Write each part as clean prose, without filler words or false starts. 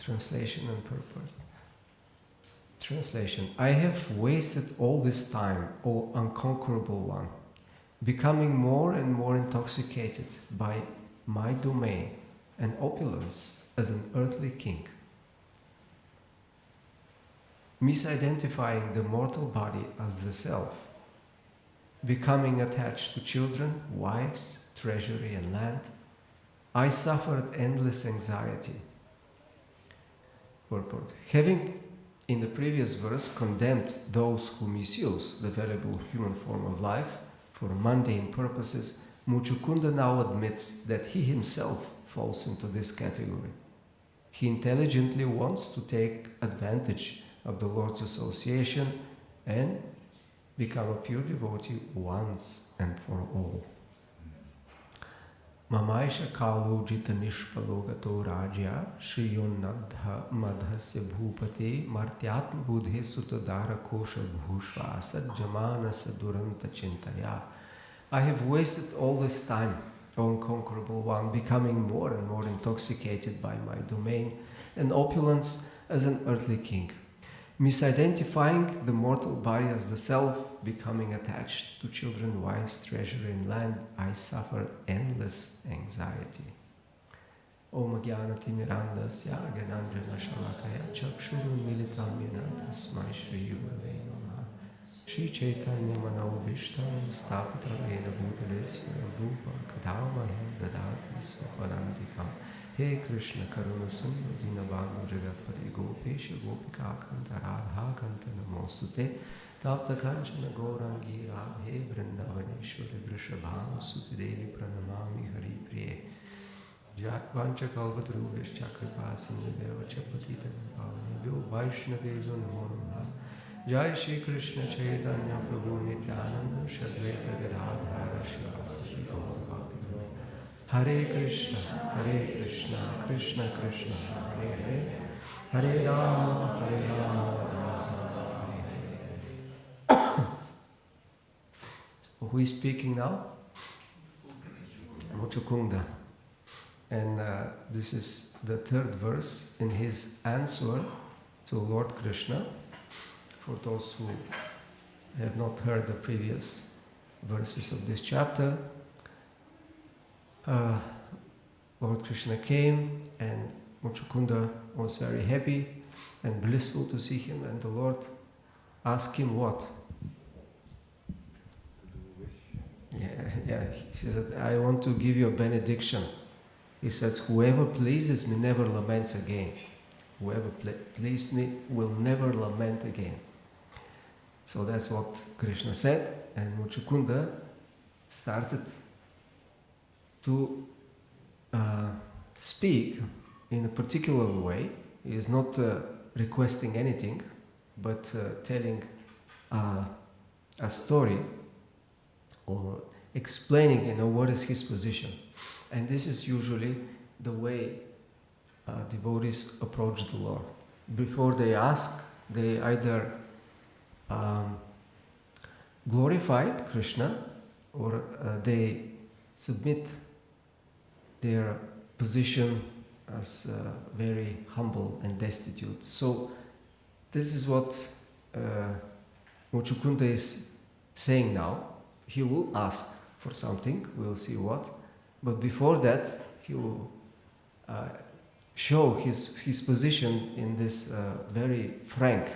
Translation and purport. Translation. I have wasted all this time, O unconquerable one, becoming more and more intoxicated by my domain and opulence as an earthly king, misidentifying the mortal body as the self, becoming attached to children, wives, treasury and land. I suffered endless anxiety. Purport. Having in the previous verse condemned those who misuse the valuable human form of life for mundane purposes, Muchukunda now admits that he himself falls into this category. He intelligently wants to take advantage of the Lord's association and become a pure devotee once and for all. Mamaisha kalu jita nishpalogato rajya shriyonnadha madhasya bhupate martyatma buddhe sutadara kosha bhushvasa jamanasa duranta chintaya. I have wasted all this time, O unconquerable one, becoming more and more intoxicated by my domain and opulence as an earthly king, misidentifying the mortal body as the self, becoming attached to children, wives, treasury and land. I suffer endless anxiety. Om Jnanati Mirandasya Gananjana Shalakaya Chakshuru Militam Yena Tasmai Shri Gurave Namaha Shri Chaitanya Mano Vishtam Stapita Vena Bhutalisya Rupa Kadama Dadati Swaparantikam. He Krishna Karuna Sindhu Dinabandhu Jagatpati Gopesha Gopika Kanta Radha Kanta Namostute Tapta Kanchana Gaurangi Radhe Vrindavaneshwari Vrishabhanu Suti Devi Pranamami Hari Priye Vancha Kalvatruvesh Chakrapa Sindhuveva Chapatita Pavnebhyo Vaishnavebhyo Namo Namaha Jai Shri Krishna Chaitanya Prabhu Nityananda Shadvaita Gadadhara Shivasati Gaur Bhakti Hare Krishna, Krishna Krishna, Hare Hare, Hare Rama, Rama, Hare Hare. Who is speaking now? Muchukunda. And this is the third verse in his answer to Lord Krishna. For those who have not heard the previous verses of this chapter, Lord Krishna came and Muchukunda was very happy and blissful to see him, and the Lord asked him what? Yeah, he says that I want to give you a benediction. He says, whoever pleases me never laments again. Whoever pleased me will never lament again. So that's what Krishna said, and Muchukunda started to speak in a particular way. He is not requesting anything, but telling a story or explaining, what is his position. And this is usually the way devotees approach the Lord. Before they ask, they either glorify Krishna or they submit their position as very humble and destitute. So this is what Muchukunda is saying now. He will ask for something, we'll see what, but before that he will show his position in this very frank,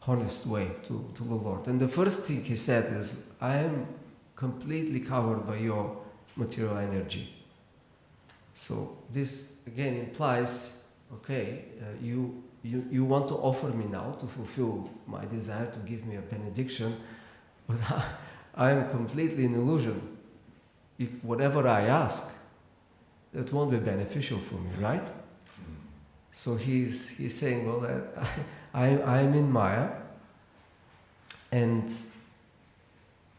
honest way to the Lord. And the first thing he said is, I am completely covered by your material energy. So this again implies, okay, you want to offer me now to fulfill my desire to give me a benediction, but I am completely in illusion. If whatever I ask, that won't be beneficial for me, right? So he's saying, well, I'm in Maya, and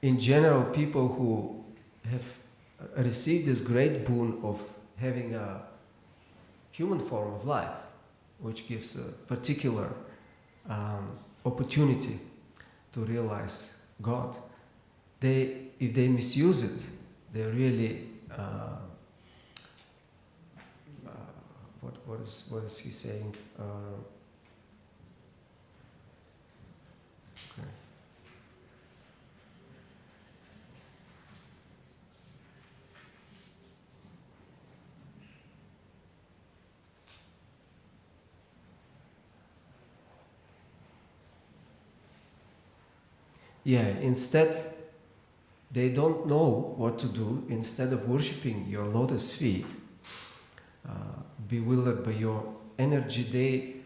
in general, people who have received this great boon of having a human form of life, which gives a particular opportunity to realize God, if they misuse it, they really what is he saying? Okay. Yeah, instead, they don't know what to do. Instead of worshipping your lotus feet, bewildered by your energy, they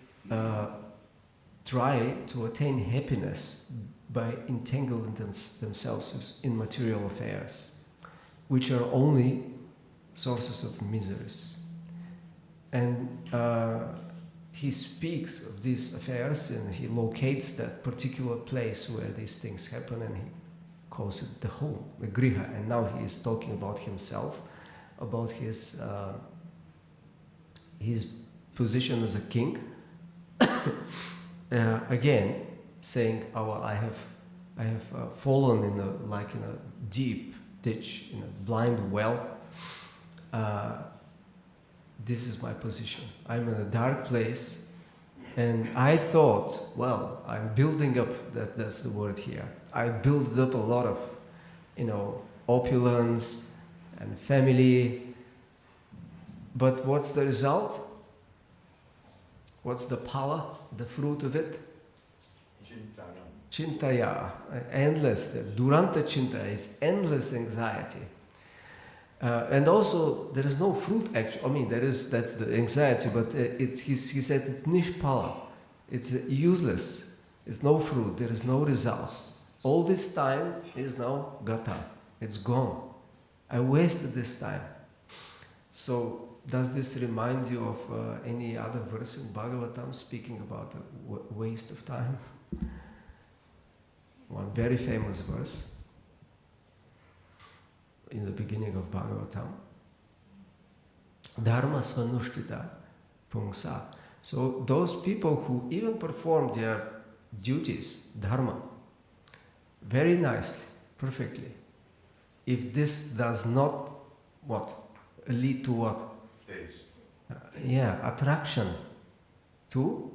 try to attain happiness by entangling themselves in material affairs, which are only sources of miseries. And he speaks of these affairs and he locates that particular place where these things happen and he calls it the home, the griha. And now he is talking about himself, about his position as a king. Again, saying, "Oh, well, I have fallen in a deep ditch, in a blind well. This is my position. I'm in a dark place, and I thought, well, I'm building up. That's the word here. I built up a lot of, opulence and family. But what's the result? What's the pala, the fruit of it? Chintaya, endless. Duranta chinta is endless anxiety. And also, there is no fruit actually. I mean, that's the anxiety, but he said it's nishpala. It's useless. It's no fruit. There is no result. All this time is now gata. It's gone. I wasted this time. So, does this remind you of any other verse in Bhagavatam speaking about a waste of time? One very famous verse in the beginning of Bhagavatam. Dharma svanushtita pungsa. So those people who even perform their duties, dharma, very nicely, perfectly, if this does not, what? Lead to what? Taste. Attraction to?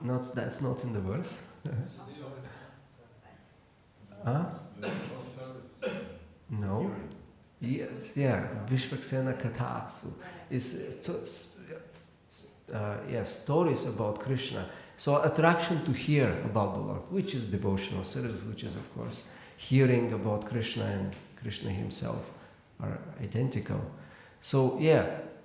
Not, that's not in the verse. Huh? No. Yes, Vishvaksena Katha. So it's stories about Krishna. So attraction to hear about the Lord, which is devotional service, which is of course hearing about Krishna and Krishna himself are identical. So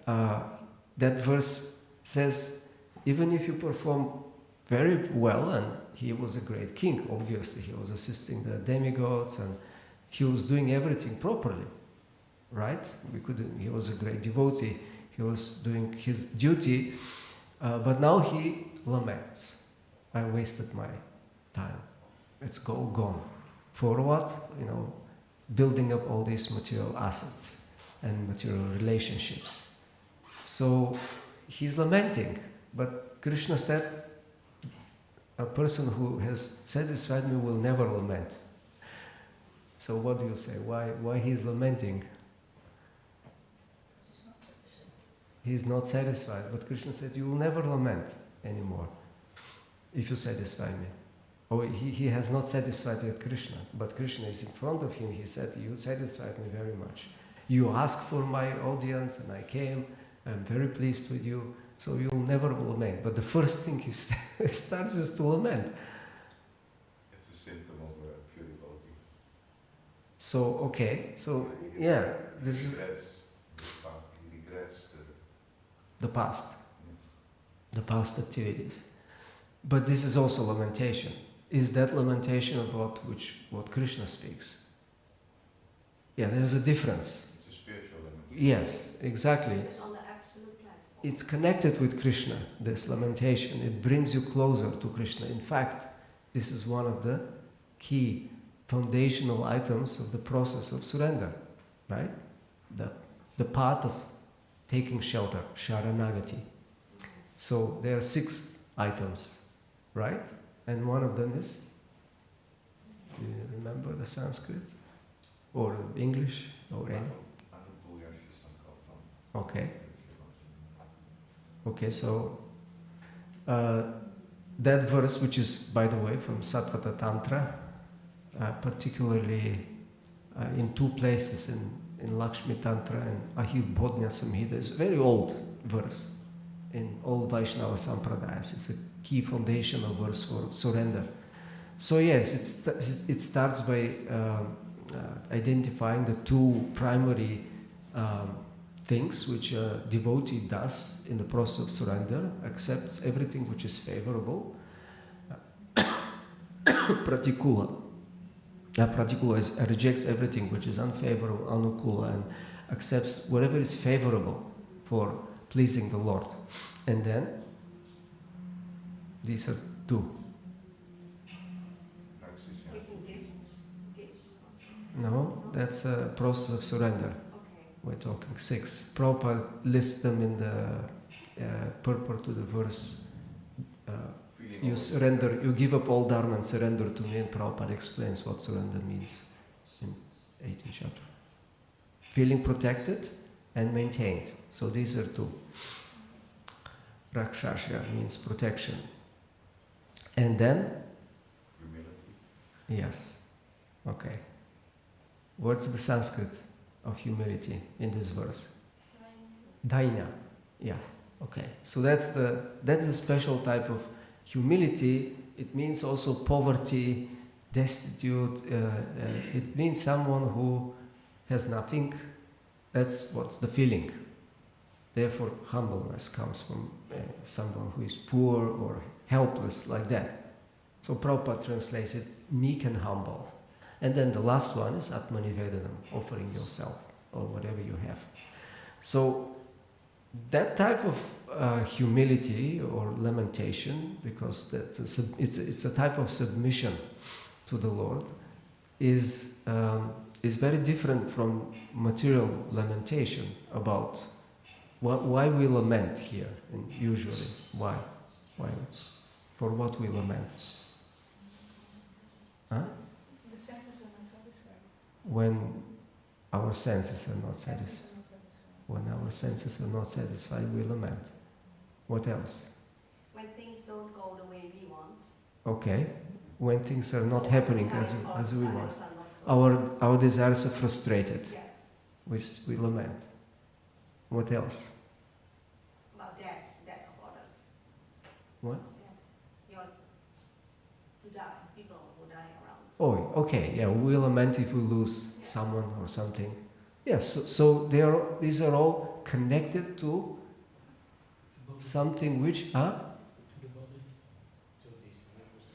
that verse says, even if you perform very well, and he was a great king, obviously he was assisting the demigods and he was doing everything properly, right? He was a great devotee, he was doing his duty, but now he laments, I wasted my time, it's all gone. For what? Building up all these material assets and material relationships. So he's lamenting, but Krishna said, a person who has satisfied me will never lament. So what do you say? Why he's lamenting? He's not satisfied. But Krishna said, you will never lament anymore if you satisfy me. Or he has not satisfied yet Krishna, but Krishna is in front of him. He said, you satisfied me very much. You asked for my audience and I came. I'm very pleased with you. So you'll never lament. But the first thing he starts is to lament. It's a symptom of a pure devotee. So, this is He regrets the past. The past activities. But this is also lamentation. Is that lamentation about what Krishna speaks? Yeah, there's a difference. It's a spiritual lamentation. Yes, exactly. It's connected with Krishna, this lamentation. It brings you closer to Krishna. In fact, this is one of the key foundational items of the process of surrender, right? The path of taking shelter, sharanagati. So there are 6 items, right? And one of them is, do you remember the Sanskrit? Or English? Or any? Okay. Okay, so that verse, which is, by the way, from Sattvata Tantra, particularly in two places, in Lakshmi Tantra and Ahibodhnya Samhita, is a very old verse in all Vaishnava Sampradayas. It's a key foundational verse for surrender. So yes, it starts by identifying the two primary things which a devotee does in the process of surrender: accepts everything which is favorable, pratikula. Pratikula rejects everything which is unfavorable, anukula, and accepts whatever is favorable for pleasing the Lord. And then, these are two. No, that's a process of surrender. We're talking 6. Prabhupada lists them in the purport to the verse. You surrender, you give up all dharma and surrender to me, and Prabhupada explains what surrender means in 18th chapter. Feeling protected and maintained. So these are two. Rakshasya means protection. And then? Humility. Yes. Okay. What's the Sanskrit of humility in this verse? Dainya. Yeah. Okay. So that's the special type of humility. It means also poverty, destitute. It means someone who has nothing. That's what's the feeling. Therefore, humbleness comes from someone who is poor or helpless, like that. So Prabhupada translates it meek and humble. And then the last one is Atmanivedanam, offering yourself or whatever you have. So that type of humility or lamentation, because it's a type of submission to the Lord, is very different from material lamentation about why we lament here, and usually why, for what we lament. Huh? The senses are not satisfied. When our senses are not satisfied. When our senses are not satisfied, we lament. What else? When things don't go the way we want. Okay. When things are not happening as we want. Our Our desires are frustrated, yes. which we lament. What else? About death of others. What? To die, people who die around. Oh, okay. Yeah, we lament if we lose someone or something. Yes. So these are all connected to something which To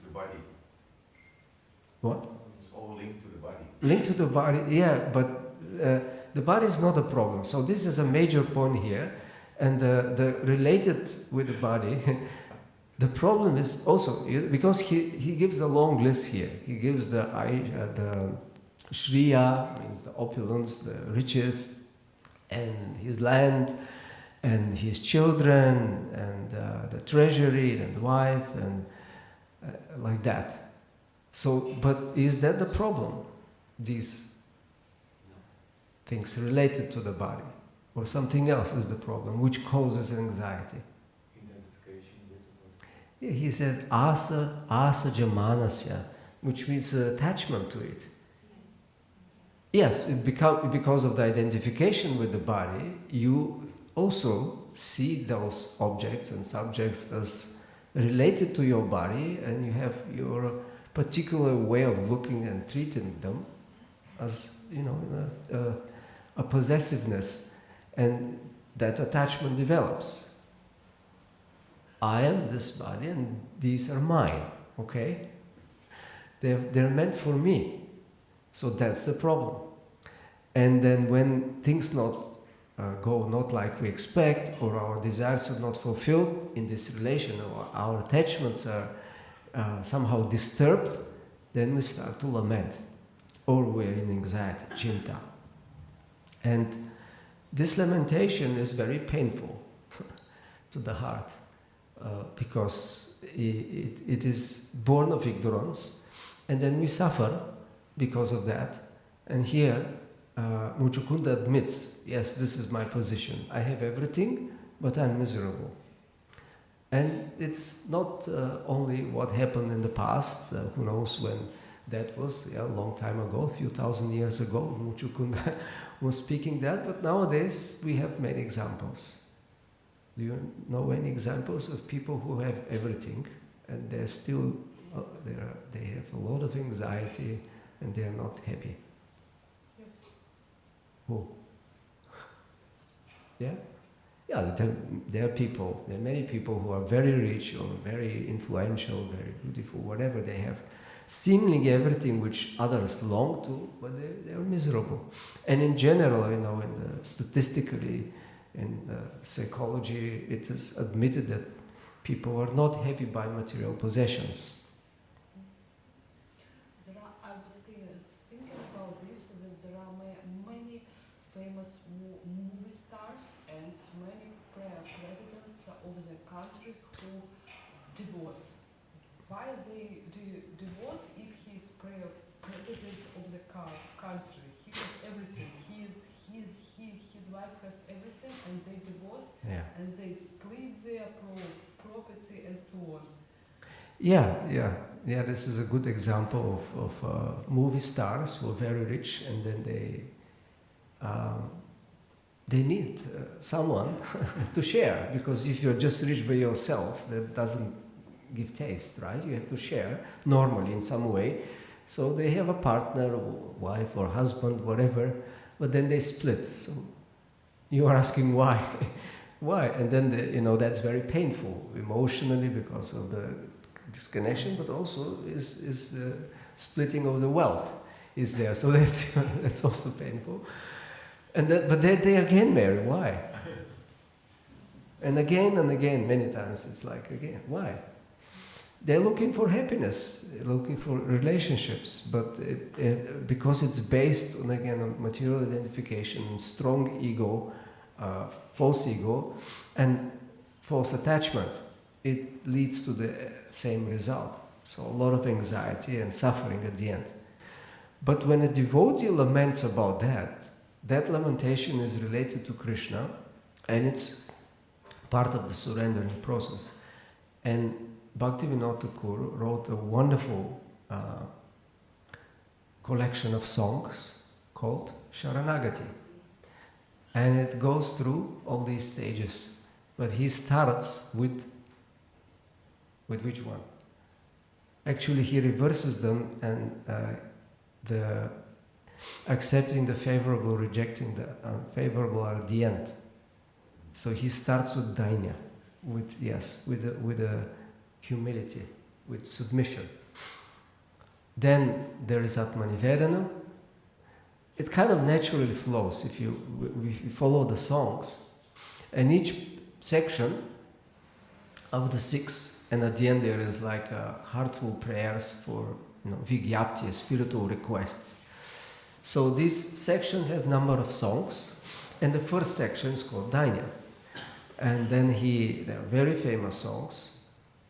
the body. What? It's all linked to the body. Linked to the body, yeah, but the body is not a problem. So this is a major point here, and the related with the body. The problem is also because he gives a long list here. He gives the Shriya, means the opulence, the riches, and his land, and his children, and the treasury, and the wife, and like that. So, but is that the problem? These things related to the body, or something else is the problem, which causes anxiety. Identification with the body. Yeah, he says asa jamanasya, which means attachment to it. Yes, because of the identification with the body, you also see those objects and subjects as related to your body, and you have your particular way of looking and treating them as, a possessiveness, and that attachment develops. I am this body and these are mine, okay? They're meant for me. So that's the problem. And then when things go not like we expect, or our desires are not fulfilled in this relation, or our attachments are somehow disturbed, then we start to lament, or we're in anxiety, chinta. And this lamentation is very painful to the heart, because it is born of ignorance, and then we suffer because of that. And here Muchukunda admits, yes, this is my position. I have everything, but I'm miserable. And it's not only what happened in the past, who knows when that was, a long time ago, a few thousand years ago, Muchukunda was speaking that, but nowadays we have many examples. Do you know any examples of people who have everything and they're still, they have a lot of anxiety and they're not happy? Yes. Who? Yeah? Yeah, there are people, there are many people who are very rich or very influential, very beautiful, whatever they have, seemingly everything which others long to, but they are miserable. And in general, statistically, in psychology, it is admitted that people are not happy by material possessions. I was thinking about this, that there are many famous movie stars and many presidents of the countries who divorce. Why they divorce if he's president of the country? He has everything. His wife has everything, and they divorce, Yeah. and they split their property and so on. Yeah. This is a good example of movie stars who are very rich, and then they need someone to share, because if you're just rich by yourself, that doesn't give taste, right? You have to share normally in some way. So they have a partner, wife or husband, whatever, but then they split. So you are asking why? Why? And then that's very painful emotionally because of the disconnection, but also is splitting of the wealth is there. So that's also painful. But they again marry. Why? And again, many times it's like, again, why? They're looking for happiness, they're looking for relationships, but because it's based on, again, on material identification, strong ego, false ego, and false attachment, it leads to the same result. So a lot of anxiety and suffering at the end. But when a devotee laments about that lamentation is related to Krishna, and it's part of the surrendering process. And Bhaktivinoda Thakur wrote a wonderful collection of songs called Sharanagati. And it goes through all these stages. But he starts with which one? Actually, he reverses them, and the accepting the favorable, rejecting the unfavorable are at the end. So he starts with Dainya, with a humility, with submission. Then there is Atmanivedanam. It kind of naturally flows if you follow the songs. And each section of the 6, and at the end there is like heartful prayers for Vigyapti, spiritual requests. So this section has a number of songs, and the first section is called Dainya. And then they are very famous songs,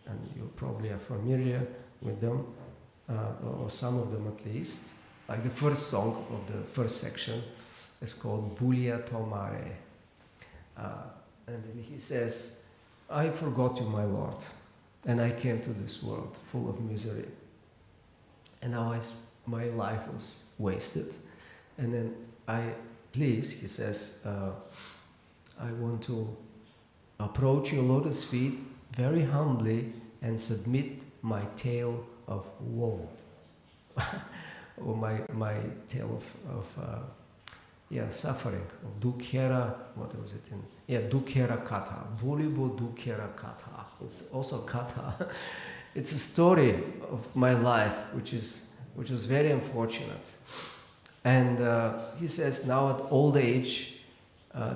and you probably are familiar with them, or some of them at least. Like the first song of the first section is called Bulia Tomare. And then he says, I forgot you, my Lord, and I came to this world full of misery. And now my life was wasted. And then he says, I want to approach your lotus feet very humbly and submit my tale of woe. Or my tale of suffering, of Dukhera, what was it Dukhera Katha, Bulibo Dukhera Katha. It's also Katha. It's a story of my life, which was very unfortunate. And he says, now at old age,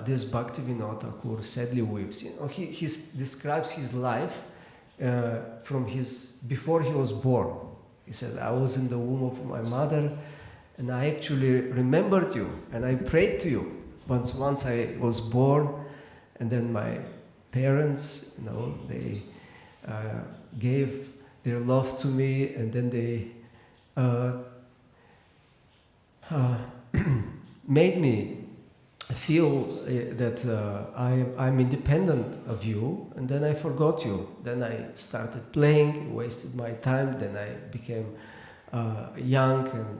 this Bhaktivinoda Thakur sadly weeps. He describes his life before he was born. He said, I was in the womb of my mother, and I actually remembered you, and I prayed to you. Once I was born, and then my parents, they gave their love to made me feel that I'm independent of you, and then I forgot you. Then I started playing, wasted my time, then I became young and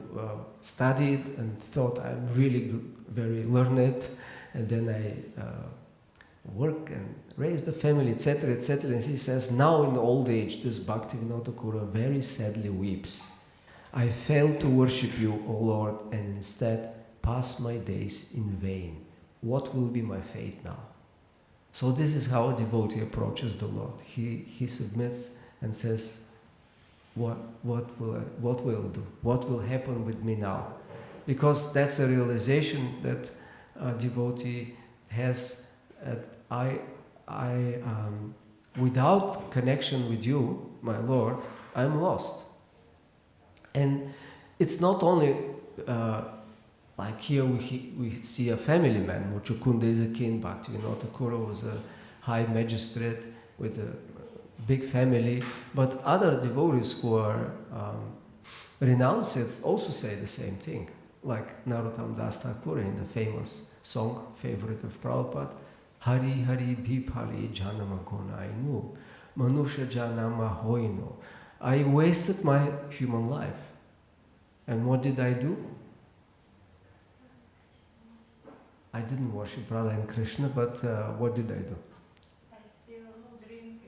studied and thought I'm really very learned, and then I work and raise the family, etc., etc. And he says, now in old age, this Bhaktivinoda Thakura very sadly weeps. I failed to worship you, O Lord, and instead pass my days in vain. What will be my fate now? So this is how a devotee approaches the Lord. He submits and says, what will I do? What will happen with me now? Because that's a realization that a devotee has. Without connection with you, my Lord, I'm lost. And it's not only like here we see a family man. Muchukunda is a king, Bhaktivinoda Thakura was a high magistrate with a big family. But other devotees who are renounced also say the same thing. Like Narottam Das Thakur in the famous song, favorite of Prabhupada, Hari Hari Bhipali Janama Gonainu, Manusha Janama Hoino. I wasted my human life. And what did I do? I didn't worship Radha and Krishna, but what did I do? I still drink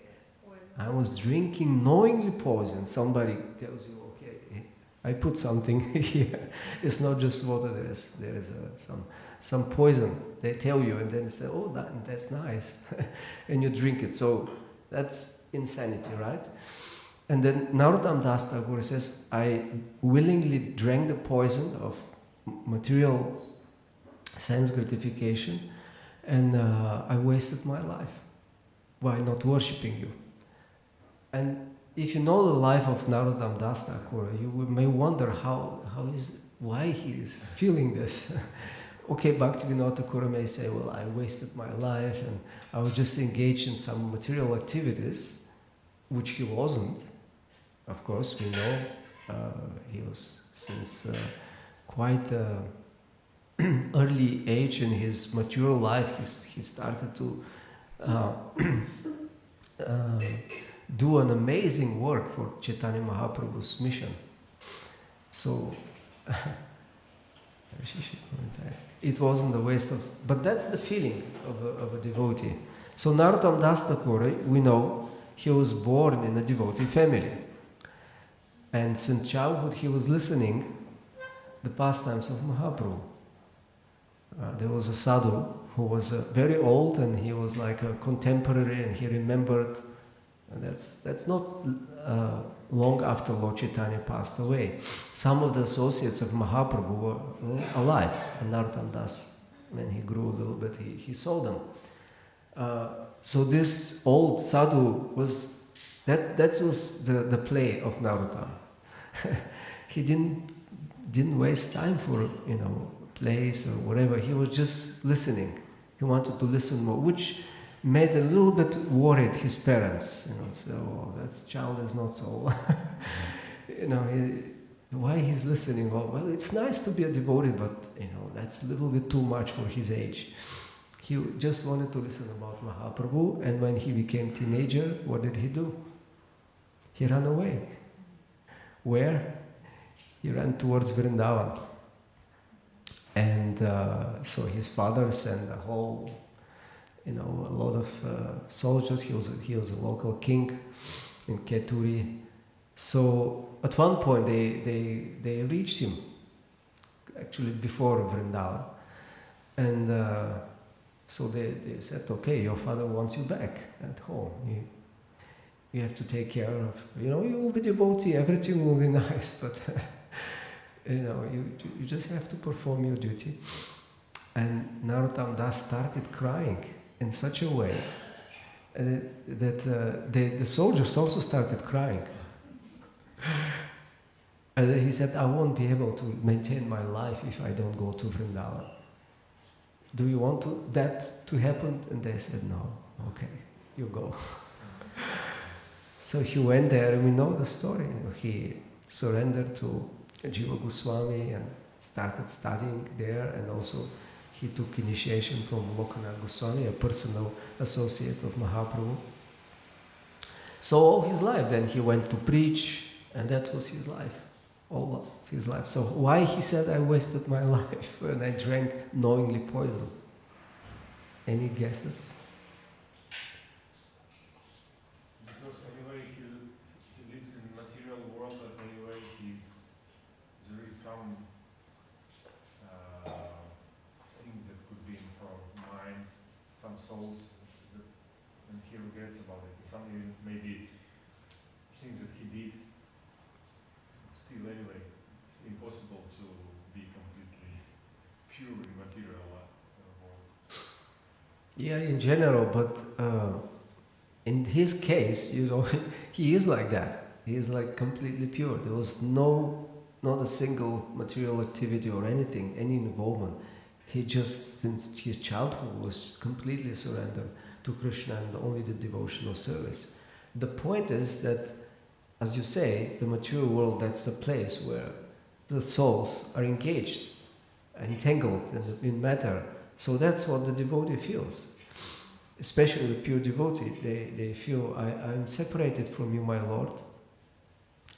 poison. I was drinking knowingly poison. Somebody tells you, okay, I put something here. It's not just water, there is some poison. They tell you, and then you say, oh, that's nice. And you drink it. So that's insanity, right? And then Narottam Das Thakur says, I willingly drank the poison of material sense gratification, and I wasted my life by not worshipping you. And if you know the life of Narottam Das Thakur, you may wonder why he is feeling this. Okay, Bhaktivinoda Thakur may say, well, I wasted my life and I was just engaged in some material activities, which he wasn't. Of course, we know he was since quite early age in his mature life, he started to do an amazing work for Chaitanya Mahaprabhu's mission. So it wasn't a waste of, but that's the feeling of a devotee. So Narottam Das Thakur, we know, he was born in a devotee family. And since childhood he was listening the pastimes of Mahaprabhu. There was a sadhu who was very old, and he was like a contemporary, and he remembered, and that's not long after Lord Chaitanya passed away. Some of the associates of Mahaprabhu were alive, and Narottam Das, when he grew a little bit, he saw them. So this old sadhu was, that was the play of Narottam. He didn't waste time for, plays or whatever. He was just listening. He wanted to listen more, which made a little bit worried his parents. So that child is not so. Why he's listening? Well, it's nice to be a devotee, but that's a little bit too much for his age. He just wanted to listen about Mahaprabhu, and when he became teenager, what did he do? He ran away. Where? He ran towards Vrindavan. And so his father sent a whole, a lot of soldiers. He was a local king in Keturi. So at one point they reached him, actually before Vrindavan. And so they said, okay, your father wants you back at home. You have to take care of, you will be devotee, everything will be nice, but you just have to perform your duty. And Narottam Das started crying in such a way that the soldiers also started crying. And then he said, I won't be able to maintain my life if I don't go to Vrindavan. Do you want that to happen? And they said, no. Okay, you go. So he went there, and we know the story. He surrendered to Jiva Goswami, and started studying there, and also he took initiation from Lokanath Goswami, a personal associate of Mahaprabhu. So all his life, then he went to preach, and that was his life, all of his life. So why he said, I wasted my life when I drank knowingly poison? Any guesses? Because anyway he lives in the material world, but anyway there is some things that could be in her mind, some souls that, and he regrets about it. Something maybe things that he did. Still, anyway, it's impossible to be completely pure in material world. Yeah, in general, but in his case, he is like that. He is like completely pure. There was not a single material activity or anything, any involvement. He just, since his childhood, was completely surrendered to Krishna and only the devotional service. The point is that, as you say, the mature world, that's the place where the souls are engaged, entangled in matter. So that's what the devotee feels. Especially the pure devotee, they feel, I'm separated from you, my Lord.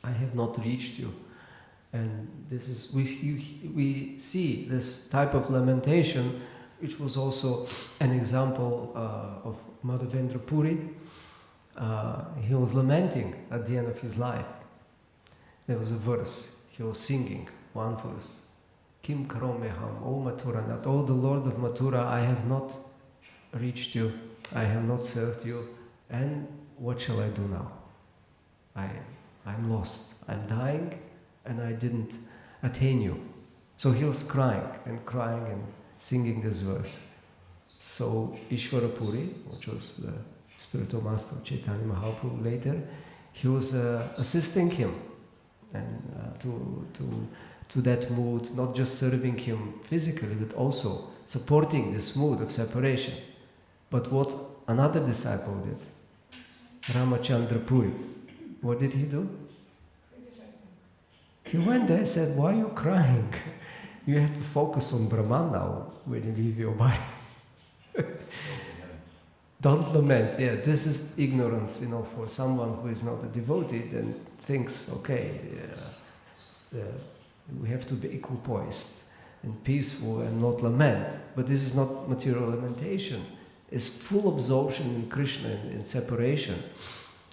I have not reached you. And this is, we see this type of lamentation, which was also an example of Madhavendra Puri. He was lamenting at the end of his life. There was a verse, he was singing, one verse. Kim karomeham, O Mathuranath, O the Lord of Mathura, I have not reached you, I have not served you, and what shall I do now? I'm lost, I'm dying, and I didn't attain you. So he was crying and singing this verse. So Ishvara Puri, which was the spiritual master of Chaitanya Mahaprabhu later, he was assisting him and to that mood, not just serving him physically, but also supporting this mood of separation. But what another disciple did, Ramachandra Puri, what did he do? He went there and said, why are you crying? You have to focus on Brahman now when you leave your body. Don't lament. Yeah, this is ignorance, for someone who is not a devotee, then thinks, okay, we have to be equipoised and peaceful and not lament. But this is not material lamentation. It's full absorption in Krishna, in separation,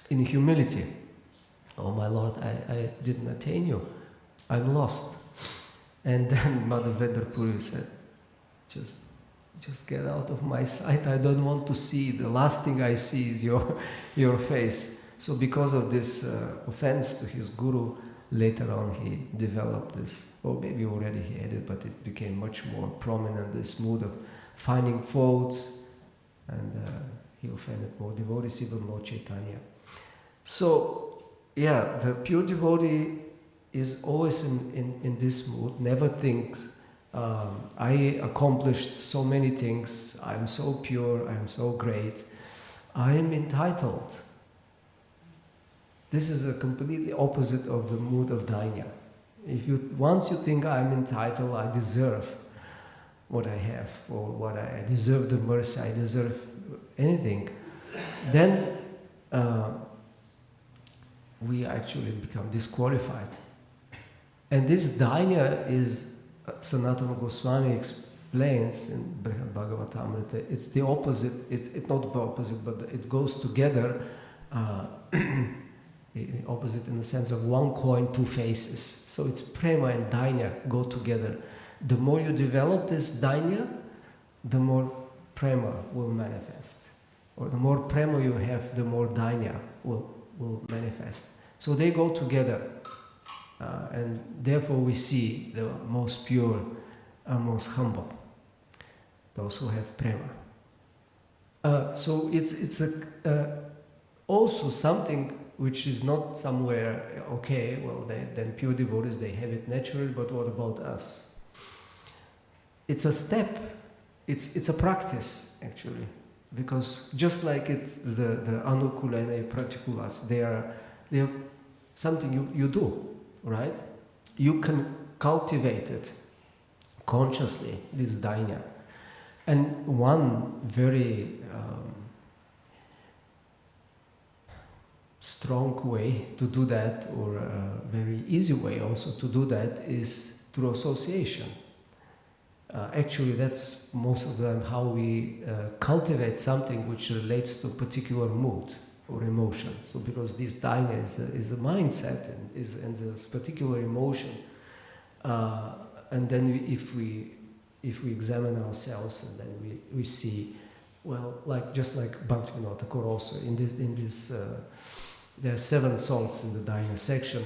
in humility. Oh my Lord, I didn't attain you. I'm lost. And then Madhavendra Puri said, just get out of my sight. I don't want to see. The last thing I see is your face. So because of this offense to his guru, later on he developed this, or maybe already he had it, but it became much more prominent, this mood of finding faults, and he offended more devotees, even Lord Chaitanya. So, yeah, the pure devotee is always in this mood, never thinks, I accomplished so many things, I'm so pure, I'm so great, I am entitled. This is a completely opposite of the mood of Dainya. Once you think I'm entitled, I deserve what I have, or what I deserve the mercy, I deserve anything, then we actually become disqualified. And this Dainya is, Sanatana Goswami explains in Brihad Bhagavatamrita, it's the opposite, it's not the opposite, but it goes together, opposite in the sense of one coin, two faces. So it's prema and Dainya go together. The more you develop this Dainya, the more prema will manifest. Or the more prema you have, the more Dainya will manifest. So they go together. And therefore we see the most pure are most humble, those who have prema. So it's also something which is not somewhere, okay, well then pure devotees, they have it naturally, but what about us? It's a step, it's a practice actually, because just like it's the anukula and pratikulas, they are something you do, right? You can cultivate it consciously, this Dainya. And one very strong way to do that, or a very easy way also to do that, is through association. Actually, that's most of the time how we cultivate something which relates to a particular mood or emotion. So because this Dainya is a mindset and is this particular emotion, and then if we examine ourselves, and then we see, well, just like Bhaktivinoda Thakur also in this there are 7 songs in the Dainya section,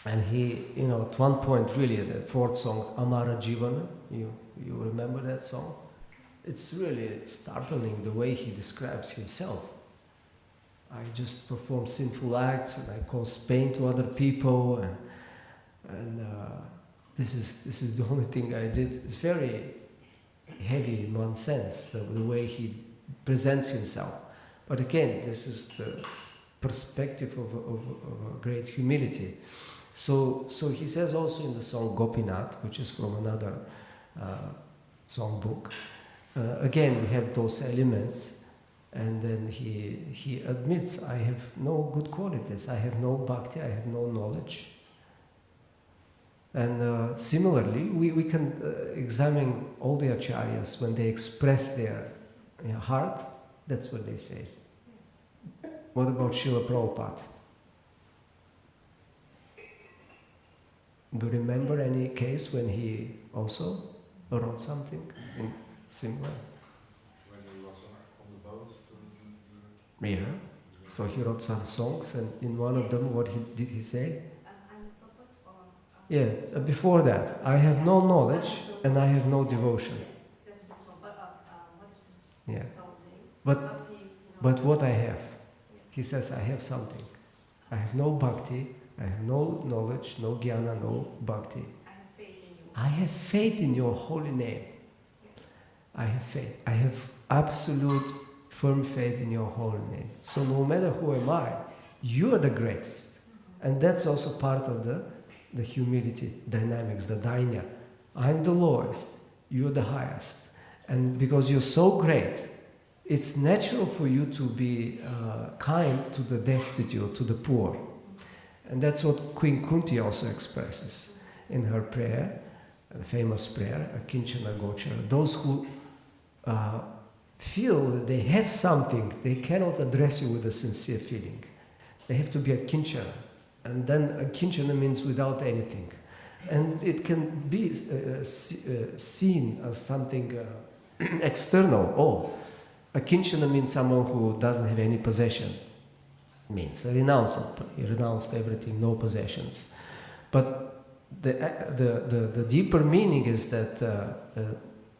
and he, at one point, really, that 4th song, Amara Jivana, you remember that song? It's really startling the way he describes himself. I just perform sinful acts, and I cause pain to other people, and this is the only thing I did. It's very heavy in one sense, the way he presents himself. But again, this is the perspective of a great humility. So he says also in the song Gopinath, which is from another song book, again we have those elements, and then he admits, I have no good qualities, I have no bhakti, I have no knowledge. And similarly, we can examine all the acharyas when they express their heart. That's what they say. What about Srila Prabhupada? Do you remember any case when he also wrote something similar? When he was on the boat Yeah. So he wrote some songs, and in one of them, what did he say? Yeah, before that, I have no knowledge and I have no devotion. That's the song. But what is this Yeah. song name? But what I have, he says, I have something. I have no bhakti, I have no knowledge, no jnana, no bhakti. I have faith in you. I have faith in your holy name. Yes. I have faith. I have absolute firm faith in your holy name. So no matter who am I, you are the greatest. And that's also part of the humility dynamics, the Dainya. I'm the lowest, you're the highest. And because you're so great, it's natural for you to be kind to the destitute, to the poor. And that's what Queen Kunti also expresses in her prayer, a famous prayer, Akinchana Gochara. Those who feel that they have something, they cannot address you with a sincere feeling. They have to be a Kinchana. And then a Kinchana means without anything. And it can be seen as something external. Oh, a Kinchana means someone who doesn't have any possession. Means a renounced. He renounced everything, no possessions. But the deeper meaning is that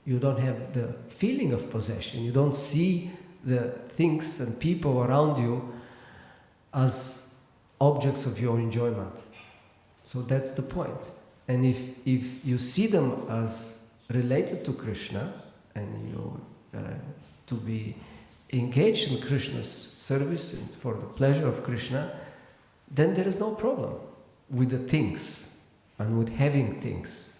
you don't have the feeling of possession. You don't see the things and people around you as objects of your enjoyment. So that's the point. And if you see them as related to Krishna, and you to be engaged in Krishna's service and for the pleasure of Krishna, then there is no problem with the things and with having things.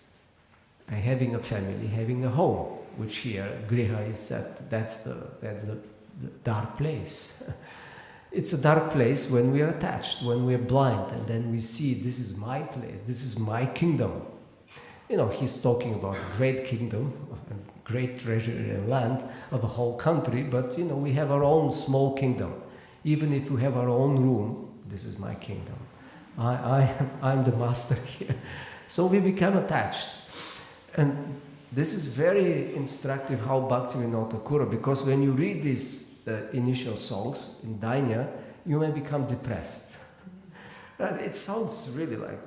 Having a family, having a home, which here Griha is said, that's the dark place. It's a dark place when we are attached, when we are blind, and then we see this is my place, this is my kingdom. He's talking about a great kingdom, a great treasure and land of a whole country, but we have our own small kingdom. Even if we have our own room, this is my kingdom. I'm the master here. So we become attached. And this is very instructive how Bhaktivinoda Thakur, because when you read these initial songs in Dainya, you may become depressed. It sounds really like,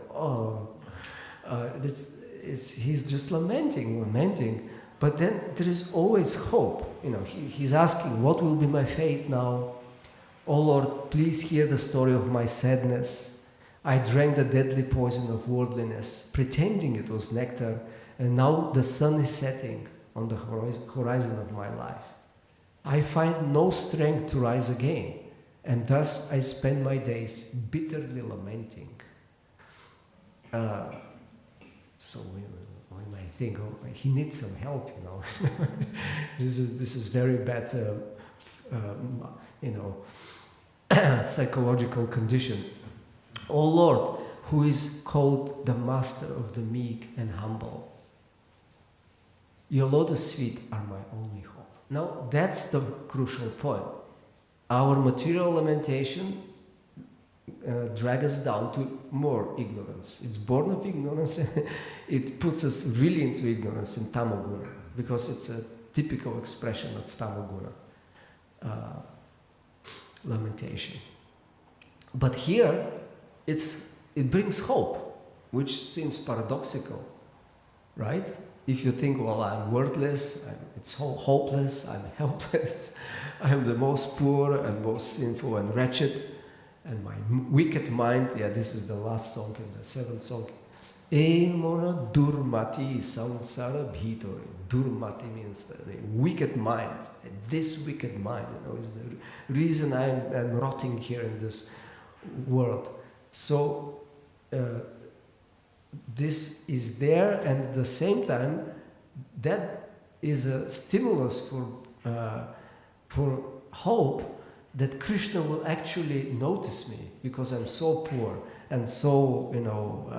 he's just lamenting. But then there is always hope. He's asking, what will be my fate now? Oh Lord, please hear the story of my sadness. I drank the deadly poison of worldliness, pretending it was nectar, and now the sun is setting on the horizon of my life. I find no strength to rise again, and thus I spend my days bitterly lamenting. So you might think, oh, he needs some help, you know. This is very bad, you know, psychological condition. O Lord, who is called the Master of the meek and humble, your lotus feet are my only hope. Now, that's the crucial point. Our material lamentation drags us down to more ignorance. It's born of ignorance. It puts us really into ignorance in tamoguna, because it's a typical expression of tamoguna lamentation. But here, it brings hope, which seems paradoxical, right? If you think, well, I'm worthless, it's hopeless, I'm helpless, I'm the most poor and most sinful and wretched, and my wicked mind, yeah, this is the last song in the seventh song. Emona durmati samsara bhitori. Durmati means the wicked mind. And this wicked mind, you know, is the reason I'm rotting here in this world. So this is there, and at the same time, that is a stimulus for hope that Krishna will actually notice me, because I'm so poor and so, you know,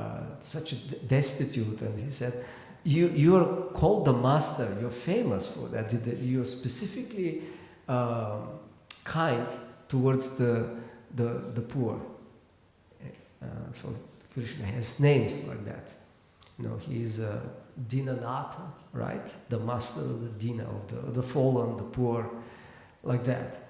such a destitute. And he said, you are called the master, you're famous for that, you're specifically kind towards the poor. So Krishna has names like that. You know, he is Dinanatha, right? The master of the Dina, of the fallen, the poor, like that.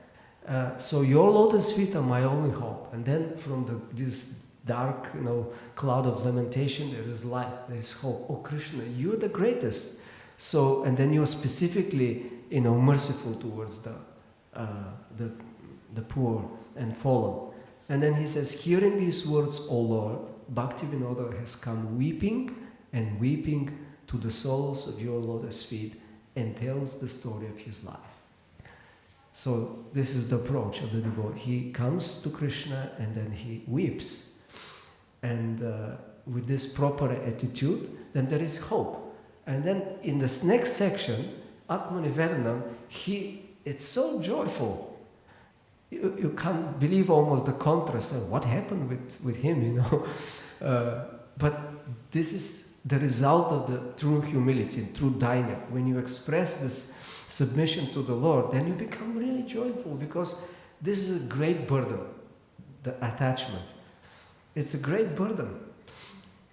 So your lotus feet are my only hope. And then from this dark, you know, cloud of lamentation, there is light, there is hope. Oh Krishna, you're the greatest. So, and then you're specifically, you know, merciful towards the poor and fallen. And then he says, hearing these words, O Lord, Bhaktivinoda has come weeping and weeping to the soles of your lotus feet, and tells the story of his life. So this is the approach of the devotee. He comes to Krishna and then he weeps. And with this proper attitude, then there is hope. And then in this next section, Atmanivedanam, it's so joyful. You can't believe almost the contrast of what happened with him, you know. But this is the result of the true humility, true Dainya. When you express this submission to the Lord, then you become really joyful, because this is a great burden, the attachment. It's a great burden.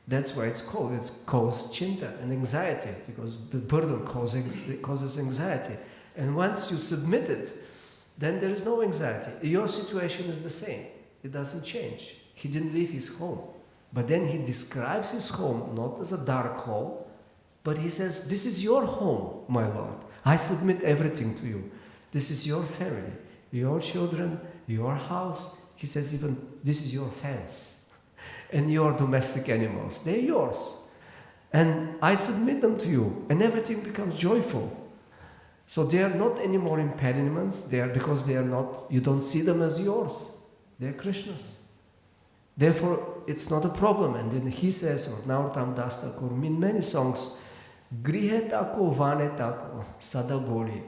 That's why it's caused chinta and anxiety, because the burden causes anxiety. And once you submit it, then there is no anxiety. Your situation is the same. It doesn't change. He didn't leave his home. But then he describes his home not as a dark hole, but he says, this is your home, my Lord. I submit everything to you. This is your family, your children, your house. He says even, this is your fence and your domestic animals. They're yours. And I submit them to you, and everything becomes joyful. So they are not any more impediments. They are, because they are not, you don't see them as yours. They are Krishna's. Therefore, it's not a problem. And then he says, or Narottam Das Thakur, in many songs, Grihe tako vane tako sadabori.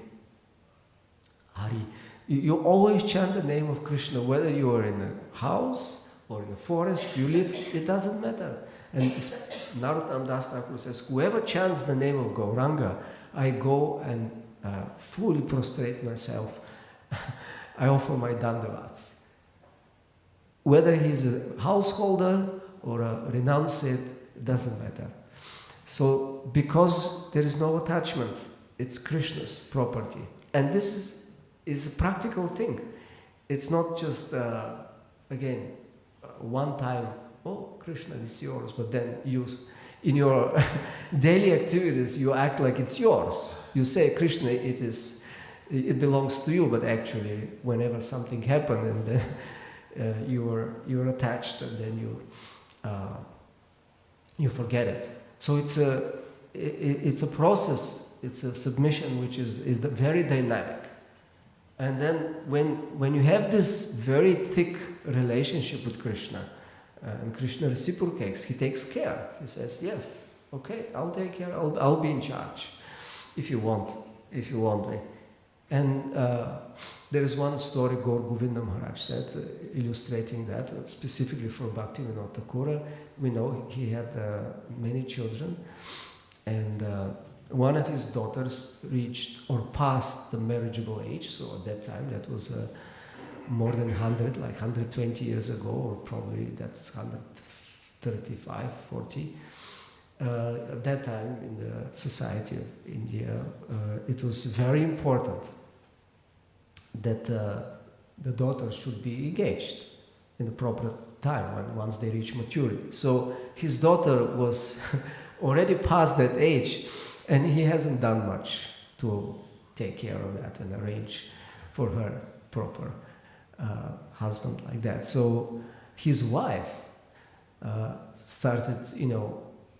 Hari. You always chant the name of Krishna, whether you are in a house or in a forest, you live, it doesn't matter. And Narottam Das Thakur says, whoever chants the name of Gauranga, I go and fully prostrate myself. I offer my dandavats. Whether he's a householder or a renunciate, it doesn't matter. So, because there is no attachment, it's Krishna's property. And this is a practical thing. It's not just, again, one time, oh, Krishna is yours, but then you, in your daily activities, you act like it's yours. You say, Krishna, it belongs to you, but actually, whenever something happens, and then you're attached, and then you forget it. So it's a process. It's a submission which is very dynamic. And then when you have this very thick relationship with Krishna, and Krishna reciprocates, he takes care. He says, yes, Okay, I'll take care. I'll be in charge, if you want me. And there is one story Gaur Govinda Maharaj said, illustrating that, specifically for Bhaktivinoda Thakur. We know he had many children, and one of his daughters reached or passed the marriageable age. So at that time, that was more than 100, like 120 years ago, or probably that's 135, 40. At that time, in the society of India, it was very important that the daughters should be engaged in the proper time once they reach maturity. So his daughter was already past that age, and he hasn't done much to take care of that and arrange for her proper husband like that. So his wife started,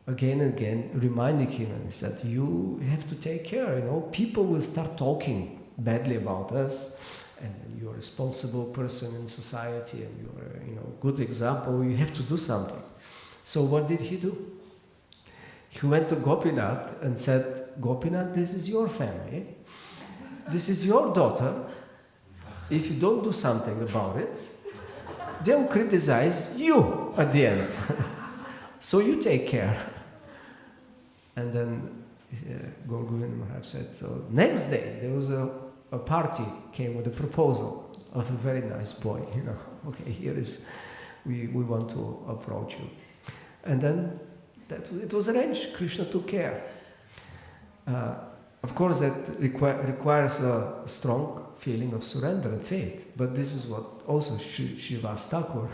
again and again reminding him, and he said, you have to take care, people will start talking badly about us, and you're a responsible person in society, and you're a good example, you have to do something. So what did he do? He went to Gopinath and said, Gopinath, this is your family, this is your daughter, if you don't do something about it, they'll criticize you at the end. So you take care. And then Gaur Govinda Maharaj said, so next day there was a party, came with a proposal of a very nice boy, okay, here is, we want to approach you. And then it was arranged, Krishna took care. Of course that requires a strong feeling of surrender and faith, but this is what also Srivas Thakur,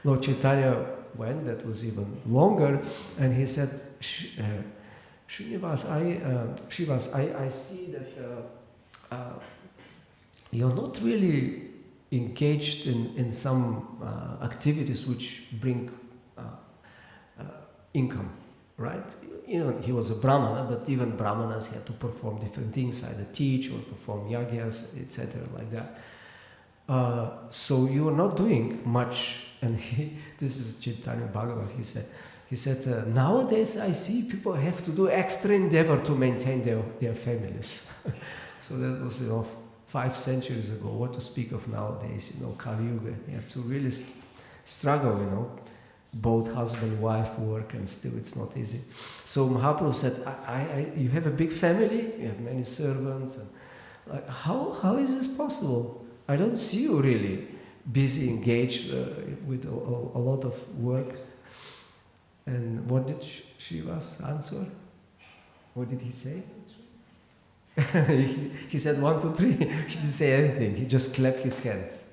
Lord Chaitanya went, that was even longer, and he said, Srinivas, I see that you're not really engaged in some activities which bring income, right? He was a Brahmana, but even Brahmanas had to perform different things, either teach or perform yagyas, etc., like that. So you are not doing much. And this is Chaitanya Bhagavat, he said, nowadays I see people have to do extra endeavor to maintain their families. So that was, 5 centuries ago. What to speak of nowadays, Kali Yuga. You have to really struggle, both husband, wife work, and still it's not easy. So Mahaprabhu said, you have a big family, you have many servants. And how is this possible? I don't see you really busy, engaged with a lot of work. And what did Srivas answer? What did he say? he said 1, 2, 3. He didn't say anything. He just clapped his hands.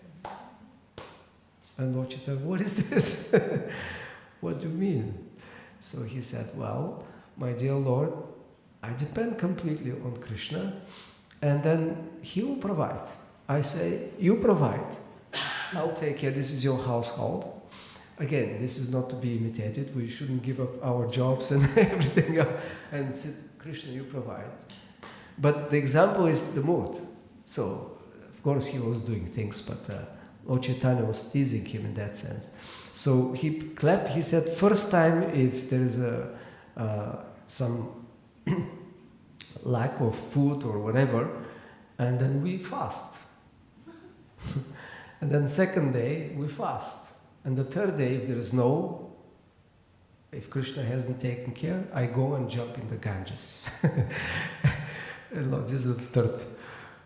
And Lord Chaitanya, what is this? What do you mean? So he said, well, my dear Lord, I depend completely on Krishna, and then he will provide. I say, you provide. I'll take care. This is your household. Again, this is not to be imitated. We shouldn't give up our jobs and everything else and sit, Krishna, you provide. But the example is the mood. So, of course, he was doing things, but Lord Chaitanya was teasing him in that sense. So he clapped. He said, first time if there is some lack of food or whatever, and then we fast. And then second day, we fast. And the third day, if Krishna hasn't taken care, I go and jump in the Ganges. And Lord, this is the third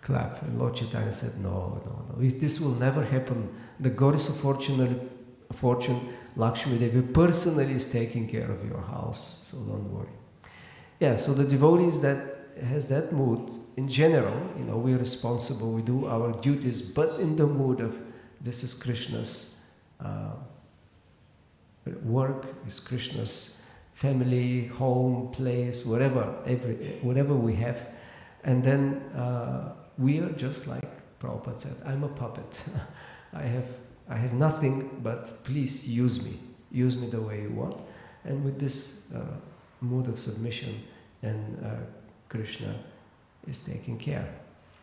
clap. And Lord Chaitanya said, no. This will never happen. The goddess of fortune, Lakshmi Devi, personally is taking care of your house, so don't worry. Yeah, so the devotees that has that mood, in general, we are responsible, we do our duties, but in the mood of this is Krishna's work, is Krishna's family, home, place, whatever we have. And then we are just like Prabhupada said, I'm a puppet. I have nothing, but please use me the way you want. And with this mood of submission, and Krishna is taking care.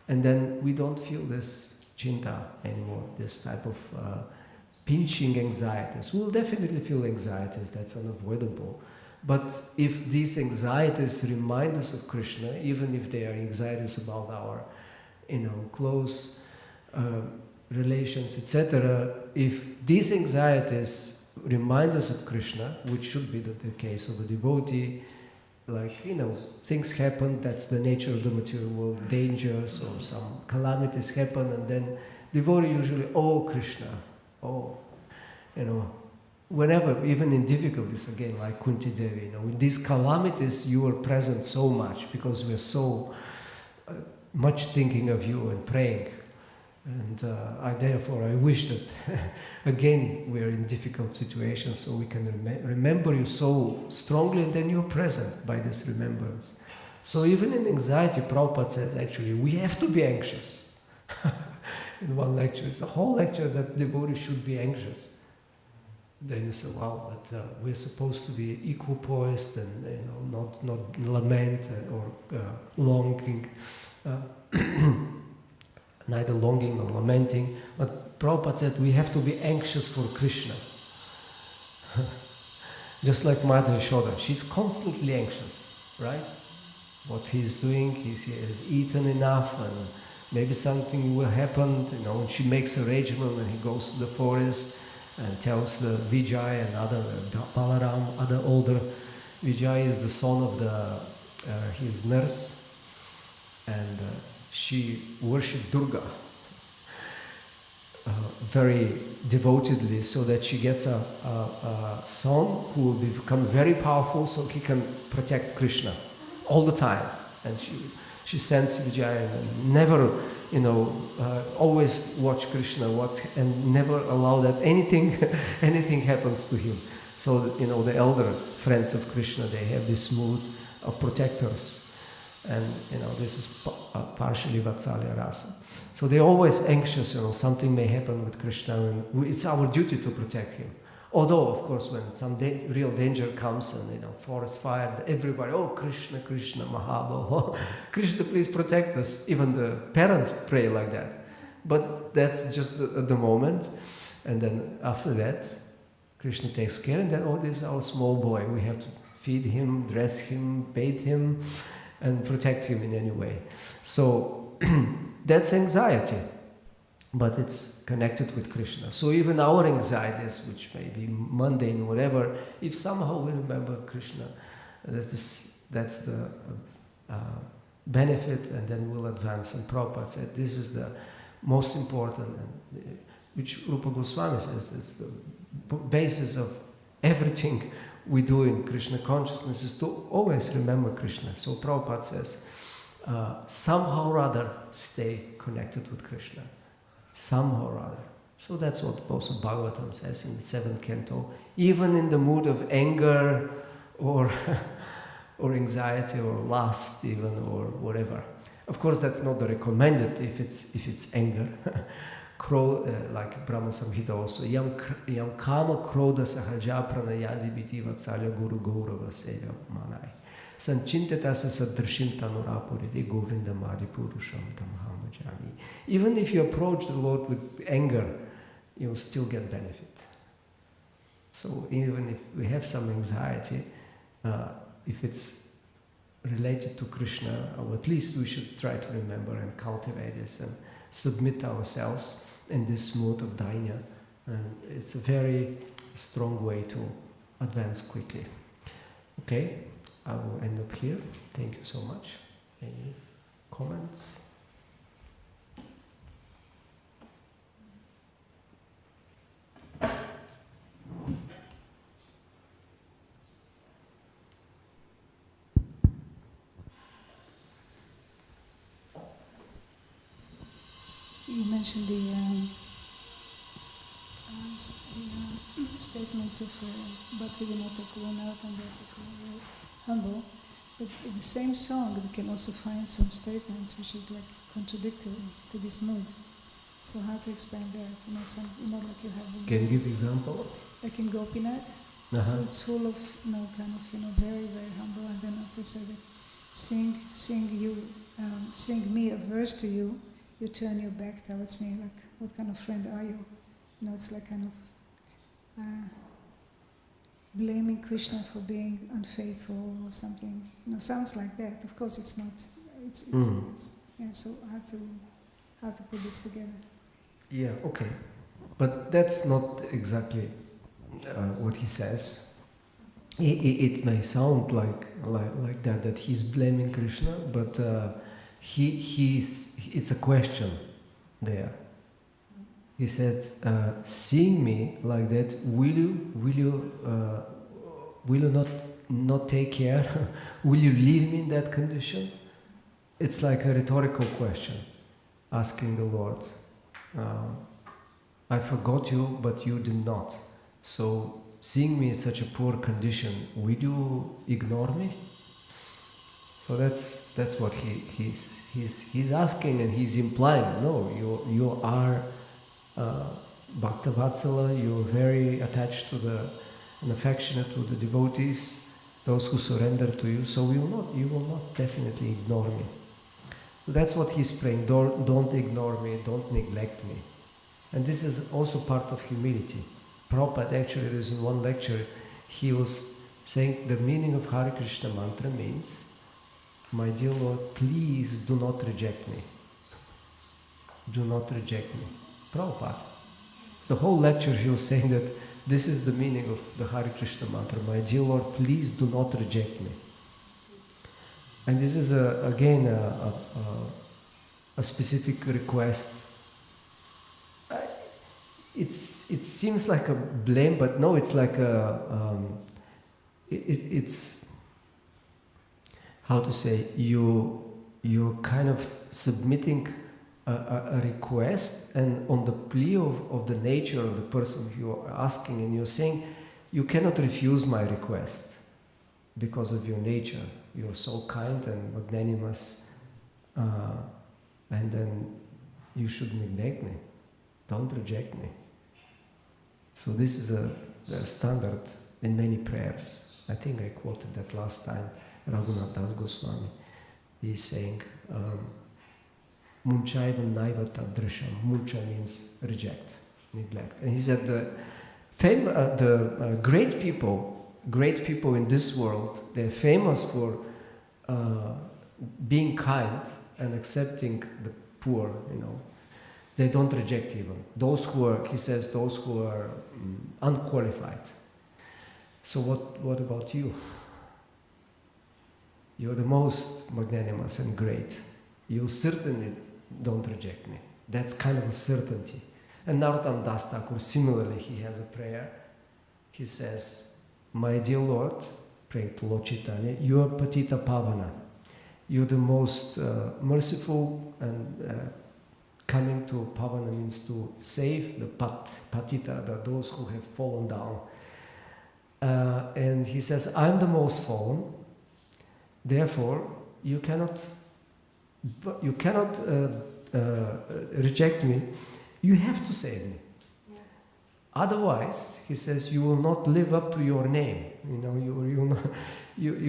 And then we don't feel this chinta anymore, this type of pinching anxieties. We'll definitely feel anxieties, that's unavoidable. But if these anxieties remind us of Krishna, even if they are anxieties about our, close relations, etc., if these anxieties remind us of Krishna, which should be the case of a devotee, like, things happen, that's the nature of the material world, dangers or some calamities happen, and then devotee usually, oh Krishna, oh, whenever, even in difficulties, again, like Kunti Devi, in these calamities you are present so much because we are so much thinking of you and praying. And therefore I wish that, again, we are in difficult situations, so we can remember you so strongly, and then you're present by this remembrance. So even in anxiety, Prabhupada says, actually, we have to be anxious. In one lecture, it's a whole lecture that devotees should be anxious. Then you say, wow, but we're supposed to be equipoised and not lament or longing, neither longing nor lamenting. But Prabhupada said we have to be anxious for Krishna. Just like Mata Yashoda, she's constantly anxious, right? What he's doing, he has eaten enough, and maybe something will happen, and she makes arrangement, and he goes to the forest and tells the Vijay and other Balaram, other older. Vijay is the son of his nurse, and she worshipped Durga very devotedly, so that she gets a son who will become very powerful, so he can protect Krishna all the time. And she sends Vijay and never, always watch Krishna, and never allow that anything happens to him. So, the elder friends of Krishna, they have this mood of protectors. And, this is partially Vatsalya Rasa. So they're always anxious, something may happen with Krishna, and it's our duty to protect him. Although, of course, when some real danger comes and, forest fire, everybody, oh, Krishna, Krishna, Mahabhava, Krishna, please protect us. Even the parents pray like that. But that's just the moment. And then after that, Krishna takes care, and then, oh, this is our small boy. We have to feed him, dress him, bathe him, and protect him in any way. So that's anxiety, but it's connected with Krishna. So even our anxieties, which may be mundane, whatever, if somehow we remember Krishna, that's the benefit, and then we'll advance. And Prabhupada said this is the most important, and which Rupa Goswami says, it's the basis of everything we do in Krishna consciousness, is to always remember Krishna. So Prabhupada says, somehow or other stay connected with Krishna. Somehow or other. So that's what also Bhagavatam says in the 7th canto. Even in the mood of anger or anxiety or lust even, or whatever. Of course, that's not the recommended if it's anger. Like Brahma Samhita also, yam kama kroda sahaja pranayadi biti vatsalya guru gaurava seva manai. Sanchintata sa sadrashim tanurapuride govinda madi purusham tamham bhajami. Even if you approach the Lord with anger, you'll still get benefit. So even if we have some anxiety, if it's related to Krishna, or at least we should try to remember and cultivate this and submit ourselves in this mode of Dainya. And it's a very strong way to advance quickly. Okay, I will end up here. Thank you so much. Any comments? You mentioned the statements of Bhaktivinoda Thakur and Narottam Das Thakur, humble. But in the same song, we can also find some statements which is like contradictory to this mood. So how to explain that? Like you have. Can you give example? Like in Gopinath. So it's full of very very humble, and then after say that sing me a verse to you. You turn your back towards me, like, what kind of friend are you? It's like kind of blaming Krishna for being unfaithful or something. Sounds like that. Of course, it's not. It's yeah. So how to put this together? Yeah, okay. But that's not exactly what he says. It may sound like that he's blaming Krishna, but it's a question there. He says, seeing me like that, will you not take care? Will you leave me in that condition? It's like a rhetorical question, asking the Lord. I forgot you, but you did not. So, seeing me in such a poor condition, will you ignore me? So that's what he's asking, and he's implying. No, you are Bhaktavatsala. You're very attached to and affectionate to the devotees, those who surrender to you. So you will not definitely ignore me. So that's what he's praying. Don't ignore me. Don't neglect me. And this is also part of humility. Prabhupada actually, there is in one lecture, he was saying the meaning of Hare Krishna mantra means, my dear Lord, please do not reject me. Do not reject me. Prabhupada. The whole lecture he was saying that this is the meaning of the Hare Krishna mantra. My dear Lord, please do not reject me. And this is again a specific request. It seems like a blame, but no, it's like it's how to say, you're kind of submitting a request, and on the plea of the nature of the person you're asking, and you're saying, you cannot refuse my request because of your nature. You're so kind and magnanimous, and then you should neglect me. Don't reject me. So this is a standard in many prayers. I think I quoted that last time. Raghunath Das Goswami, he's saying, Munchaiva naiva tadrisham. Muncha means reject, neglect. And he said the great people in this world, they're famous for being kind and accepting the poor, They don't reject even. Those who are unqualified. So what about you? You're the most magnanimous and great. You certainly don't reject me. That's kind of a certainty. And Narottam Das Thakur, similarly, he has a prayer. He says, my dear Lord, praying to Lord Chaitanya, you are Patita Pavana. You're the most merciful, and coming to Pavana means to save the Patita, those who have fallen down. And he says, I'm the most fallen. Therefore, you cannot reject me. You have to save me. Yeah. Otherwise, he says, you will not live up to your name. You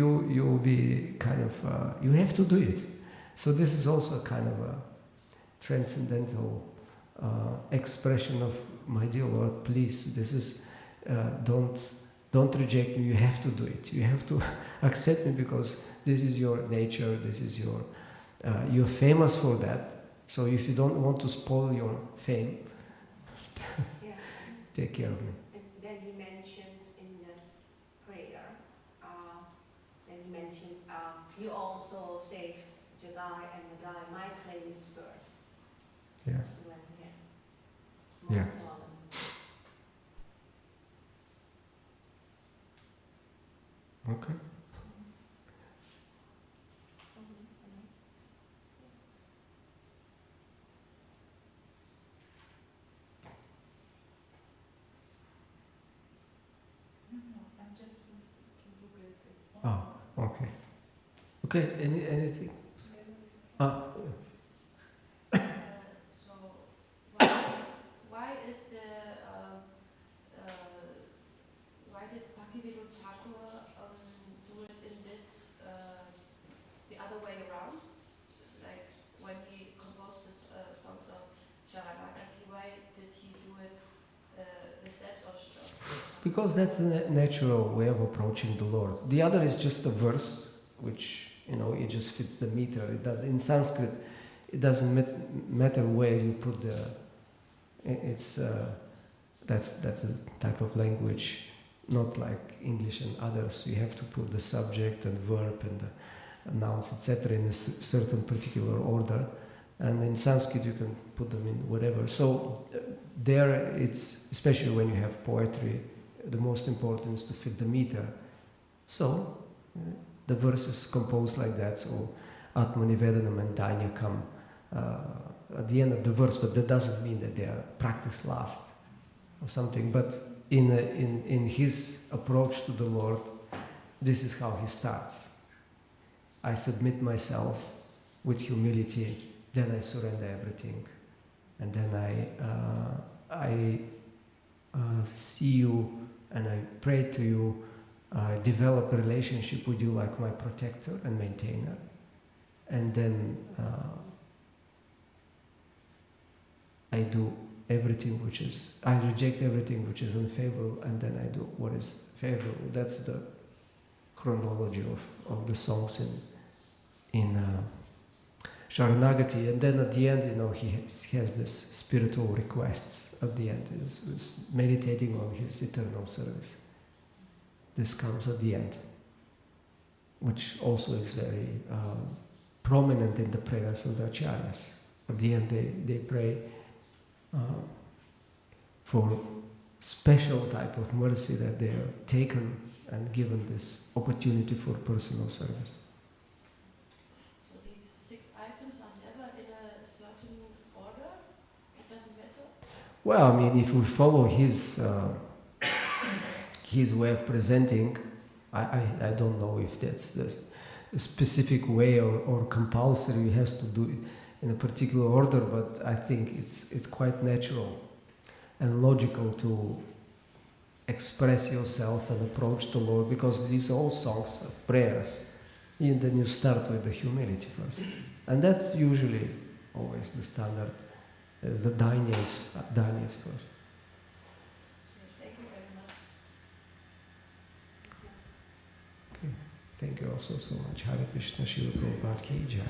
will be kind of. You have to do it. So this is also a kind of a transcendental expression of, my dear Lord, please. This is don't reject me. You have to do it. You have to accept me because this is your nature. This is your. You're famous for that. So if you don't want to spoil your fame, take care of me. And then he mentions in this prayer, you also save Jagai and Madai, my place first. Yeah. When he has most Yeah. fallen. Okay. I'm just to look at it. Oh, okay. Okay, anything? So, why is why did Bhaktivinoda Thakur do it in this the other way around? Like when he composed the songs of Sharanagati, why did he do it the steps of because that's the natural way of approaching the Lord. The other is just a verse, which, it just fits the meter. It does in Sanskrit. It doesn't matter where you put the. That's a type of language, not like English and others. You have to put the subject and verb and the nouns, etc., in a certain particular order. And in Sanskrit, you can put them in whatever. So there, it's especially when you have poetry, the most important is to fit the meter. So the verse is composed like that. So Atmanivedanam and Dainya come at the end of the verse, but that doesn't mean that they are practiced last or something. But in his approach to the Lord, this is how he starts. I submit myself with humility, then I surrender everything, and then I see you and I pray to you. I develop a relationship with you like my protector and maintainer, and then I do everything I reject everything which is unfavorable, and then I do what is favorable. That's the chronology of the songs in Sharanagati. And then at the end, he has this spiritual requests at the end. Is meditating on his eternal service. This comes at the end, which also is very prominent in the prayers of the acharyas. At the end, they pray for special type of mercy that they are taken and given this opportunity for personal service. So these 6 items are never in a certain order? It doesn't matter? Well, I mean, if we follow his way of presenting, I don't know if that's the specific way or compulsory. He has to do it in a particular order, but I think it's quite natural and logical to express yourself and approach the Lord, because these are all songs of prayers. And then you start with the humility first. And that's usually always the standard. The Dainya is first. Thank you very much. Okay. Thank you also so much. Hare Krishna, Śrīla Prabhupāda ki Jai.